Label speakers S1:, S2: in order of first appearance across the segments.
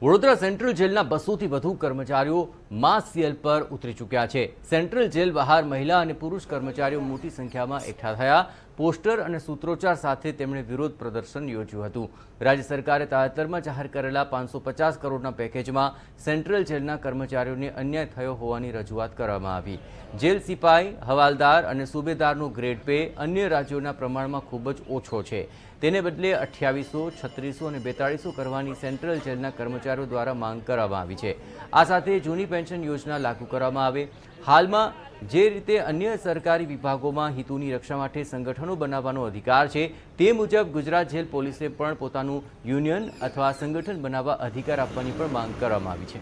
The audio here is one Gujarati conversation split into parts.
S1: વડોદરા સેન્ટ્રલ જેલના 200થી વધુ કર્મચારીઓ માસ સેલ પર ઉતરી ચૂક્યા છે। સેન્ટ્રલ જેલ બહાર મહિલા અને પુરુષ કર્મચારીઓ મોટી સંખ્યામાં એકઠા થયા। પોસ્ટર અને સૂત્રોચ્ચાર સાથે તેમણે વિરોધ પ્રદર્શન યોજ્યું હતું। રાજ્ય સરકારે તાજેતરમાં જાહેર કરેલા 550 કરોડના પેકેજમાં સેન્ટ્રલ જેલના કર્મચારીઓને અન્યાય થયો હોવાની રજૂઆત કરવામાં આવી। જેલ સિપાઈ, હવાલદાર અને સુબેદારનો ગ્રેડ પે અન્ય રાજ્યોના પ્રમાણમાં ખૂબ જ ઓછો છે। તેને બદલે 2800, 3600 અને 4200 કરવાની સેન્ટ્રલ જેલના કર્મચારીઓ દ્વારા માંગ કરવામાં આવી છે। આ સાથે જૂની પેન્શન યોજના લાગુ કરવામાં આવે। હાલમાં જે રીતે અન્ય સરકારી વિભાગોમાં હિતોની રક્ષા માટે સંગઠનો બનાવવાનો અધિકાર છે, તે મુજબ ગુજરાત જેલ પોલીસે પણ પોતાનું યુનિયન અથવા સંગઠન બનાવવા અધિકાર આપવાની પણ માંગ કરવામાં આવી છે।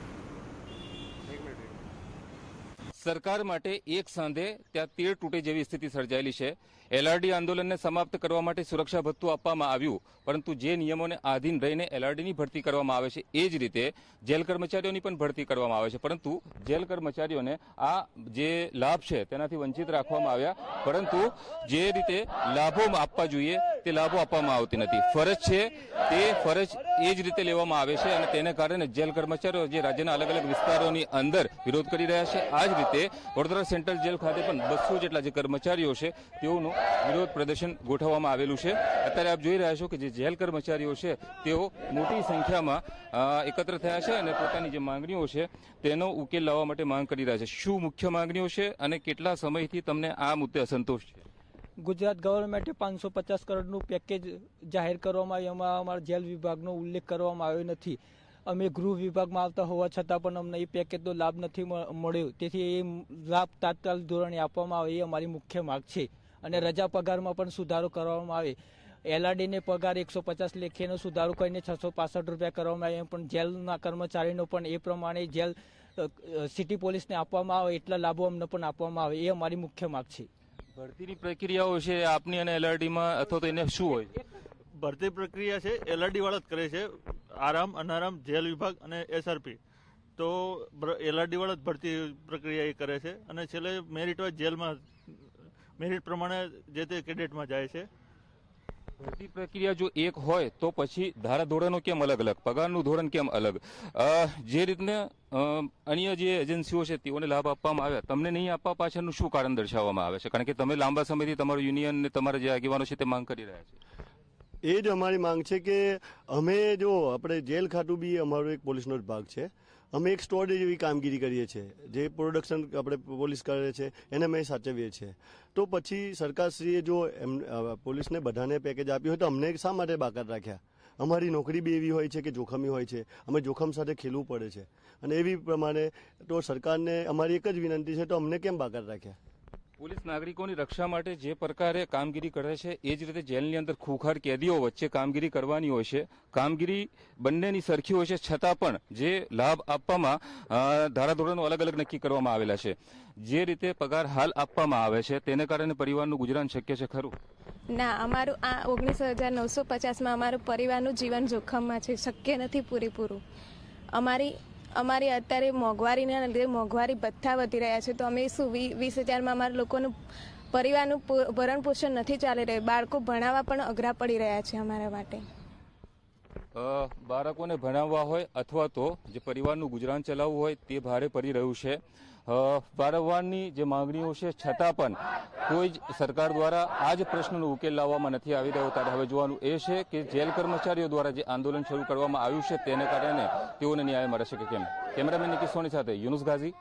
S2: સરકાર માટે એક સાંધે ત્યાં તીર તૂટે જેવી સ્થિતિ સર્જાયેલી છે। એલઆરડી આંદોલનને સમાપ્ત કરવા માટે સુરક્ષા ભથ્થું આપવામાં આવ્યું, પરંતુ જે નિયમોને આધીન રહીને એલઆરડીની ભરતી કરવામાં આવે છે, એ જ રીતે જેલ કર્મચારીઓની પણ ભરતી કરવામાં આવે છે। પરંતુ જેલ કર્મચારીઓને આ જે લાભ છે તેનાથી વંચિત રાખવામાં આવ્યા, પરંતુ જે રીતે લાભો આપવા જોઈએ તે લાભો આપવામાં આવતી નથી। ફરજ છે તે ફરજ એ જ રીતે લેવામાં આવે છે અને તેને કારણે જેલ કર્મચારીઓ જે રાજ્યના અલગ અલગ વિસ્તારોની અંદર વિરોધ કરી રહ્યા છે, આ જ રીતે વડોદરા સેન્ટ્રલ જેલ ખાતે પણ 200 જેટલા જે કર્મચારીઓ છે તેઓનું વિરોધ પ્રદર્શન ગોઠવવામાં આવેલું છે। અત્યારે આપ જોઈ રહ્યા છો કે જે જેલ કર્મચારીઓ છે તેઓ મોટી સંખ્યામાં એકત્ર થયા છે અને પોતાની જે માંગણીઓ છે તેનો ઉકેલ લાવવા માટે માંગ કરી રહ્યા છે। શું મુખ્ય માંગણીઓ છે અને કેટલા સમયથી તમને આ મુદ્દે અસંતોષ છે?
S3: ગુજરાત ગવર્મેન્ટે 550 કરોડનું પેકેજ જાહેર કરવામાં આવ્યું, એમાં અમારા જેલ વિભાગનો ઉલ્લેખ કરવામાં આવ્યો નથી। અમે ગૃહ વિભાગમાં આવતા હોવા છતાં પણ અમને એ પેકેજનો લાભ નથી મળ્યો, તેથી એ લાભ તાત્કાલિક ધોરણે આપવામાં આવે એ અમારી મુખ્ય માંગ છે। અને રજા પગારમાં પણ સુધારો કરવામાં આવે। એલઆરડીને પગાર 150 લેખેનો સુધારો કરીને 665 રૂપિયા કરવામાં આવે, પણ જેલના કર્મચારીનો પણ એ પ્રમાણે જેલ સિટી પોલીસને આપવામાં આવે એટલા લાભો અમને પણ આપવામાં આવે, એ અમારી મુખ્ય માંગ છે।
S2: ભરતીની પ્રક્રિયાઓ છે આપની અને એલઆરડીમાં, અથવા તો એને શું હોય?
S4: ભરતી પ્રક્રિયા છે એલઆરડી વાળા જ કરે છે, આરામ, અનારામ, જેલ વિભાગ અને એસઆરપી। તો એલઆરડી વાળા જ ભરતી પ્રક્રિયા એ કરે છે અને છેલ્લે મેરિટ વાઇઝ જેલમાં મેરિટ પ્રમાણે જે તે કેડેટમાં જાય છે।
S2: ભરતી પ્રક્રિયા જો એક હોય તો પછી ધારાધોરણો કેમ અલગ અલગ, પગારનું ધોરણ કેમ અલગ? જે રીતના અન્ય જે એજન્સીઓ છે તેઓને લાભ આપવામાં આવ્યા, તમને નહીં આપવા પાછળનું શું કારણ દર્શાવવામાં આવે છે? કારણ કે તમે લાંબા સમયથી તમારું યુનિયન અને તમારા જે આગેવાનો છે તે માંગ કરી રહ્યા છે।
S5: એ જ અમારી માંગ છે કે અમે જો આપણે જેલ ખાતું બી અમારો એક પોલીસનો જ ભાગ છે। અમે એક સ્ટોર જેવી કામગીરી કરીએ છીએ, જે પ્રોડક્શન આપણે પોલીસ કરે છે એને અમે સાચવીએ છીએ। તો પછી સરકારશ્રીએ જો પોલીસને બધાને પેકેજ આપ્યું હોય તો અમને શા માટે બાકાત રાખ્યા? અમારી નોકરી બી એવી હોય છે કે જોખમી હોય છે, અમે જોખમ સાથે ખેલવું પડે છે અને એવી પ્રમાણે તો સરકારને અમારી એક જ વિનંતી છે, તો અમને કેમ બાકાત રાખ્યા?
S2: પોલીસ નાગરિકોની રક્ષા માટે જે પ્રકારે કામગીરી કરે છે એ જ રીતે જેલની અંદર ખૂંખાર કેદીઓ વચ્ચે કામગીરી કરવાની હોય છે। કામગીરી બંનેની સરખી હોય છે, છતાં પણ જે લાભ આપવામાં ધારાધોરણો અલગ અલગ નક્કી કરવામાં આવેલા છે। જે રીતે પગાર હાલ આપવામાં આવે છે તેને કારણે પરિવારનું ગુજરાન શક્ય છે ખરું?
S6: ના, અમારું આ 19,950માં અમારું પરિવારનું જીવન જોખમમાં છે, શક્ય નથી પૂરેપૂરું। અમારી અત્યારે મોંઘવારીના લીધે મોંઘવારી ભથ્થા વધી રહ્યા છે, તો અમે શું 20,000માં અમારા લોકોનું પરિવારનું ભરણ પોષણ નથી ચાલી રહ્યું। બાળકો ભણાવવા પણ અઘરા પડી રહ્યા છે અમારા માટે।
S2: બાળકોને ભણાવવા હોય અથવા તો જે પરિવારનું ગુજરાન ચલાવવું હોય તે ભારે પડી રહ્યું છે। વારંવારની જે માંગણીઓ છે છતાં પણ કોઈ જ સરકાર દ્વારા આ જ પ્રશ્નનો ઉકેલ લાવવામાં નથી આવી રહ્યો। ત્યારે હવે જોવાનું એ છે કે જેલ કર્મચારીઓ દ્વારા જે આંદોલન શરૂ કરવામાં આવ્યું છે તેને કારણે તેઓને ન્યાય મળે છે કે કેમ। કેમેરામેન નિકિશ સોની સાથે યુનુસ ગાઝી,